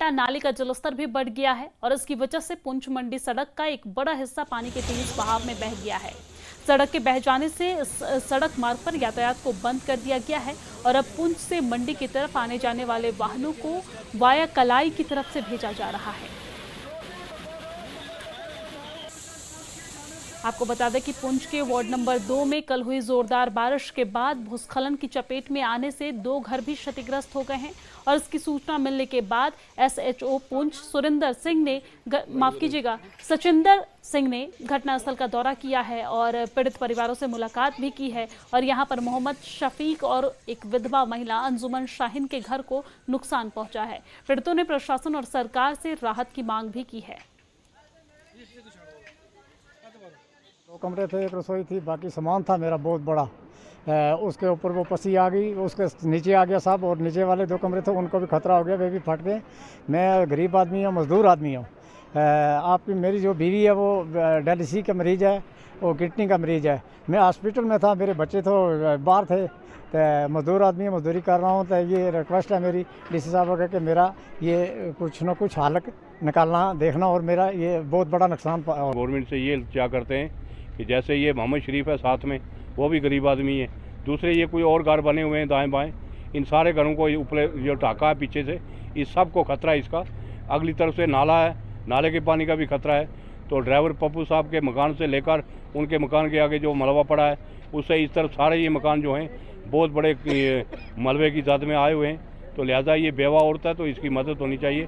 गया, नाले का जलस्तर भी बढ़ गया है और इसकी वजह से पुंछ मंडी सड़क का एक बड़ा हिस्सा पानी के तेज बहाव में बह गया है। सड़क के बह जाने से सड़क मार्ग पर यातायात को बंद कर दिया गया है और अब पुंछ से मंडी की तरफ आने जाने वाले वाहनों को वाया कलाई की तरफ से भेजा जा रहा है। आपको बता दें कि पुंछ के वार्ड नंबर 2 में कल हुई जोरदार बारिश के बाद भूस्खलन की चपेट में आने से 2 घर भी क्षतिग्रस्त हो गए हैं और इसकी सूचना मिलने के बाद SHO पुंछ सचिंदर सिंह ने घटनास्थल का दौरा किया है और पीड़ित परिवारों से मुलाकात भी की है और यहां पर मोहम्मद शफीक और एक विधवा महिला अंजुमन शाहीन के घर को नुकसान पहुंचा है। पीड़ितों ने प्रशासन और सरकार से राहत की मांग भी की है। 2 कमरे थे, एक रसोई थी, बाकी सामान था मेरा बहुत बड़ा। उसके ऊपर वो पसी आ गई, उसके नीचे आ गया सब, और नीचे वाले 2 कमरे थे उनको भी खतरा हो गया, वे भी फट गए। मैं गरीब आदमी हूँ, मजदूर आदमी हूँ। आपकी मेरी जो बीवी है वो डायलिसिस का मरीज़ है, वो किडनी का मरीज़ है। मैं हॉस्पिटल में था, मेरे बच्चे तो बाहर थे। तो मजदूर आदमी मजदूरी कर रहा हूँ। तो ये रिक्वेस्ट है मेरी DC साहब का कि मेरा ये कुछ ना कुछ हल निकालना देखना, और मेरा ये बहुत बड़ा नुकसान। गवर्नमेंट से ये क्या करते हैं कि जैसे ये मोहम्मद शरीफ है साथ में, वो भी गरीब आदमी है, दूसरे ये कोई और घर बने हुए हैं दाएं बाएं, इन सारे घरों को ऊपर जो ढाका है पीछे से, इस सब को खतरा है इसका। अगली तरफ से नाला है, नाले के पानी का भी खतरा है। तो ड्राइवर पप्पू साहब के मकान से लेकर उनके मकान के आगे जो मलबा पड़ा है, उससे इस तरफ सारे ये मकान जो हैं बहुत बड़े मलबे की ज़द में आए हुए हैं। तो लिहाजा ये बेवा औरत है, तो इसकी मदद होनी चाहिए।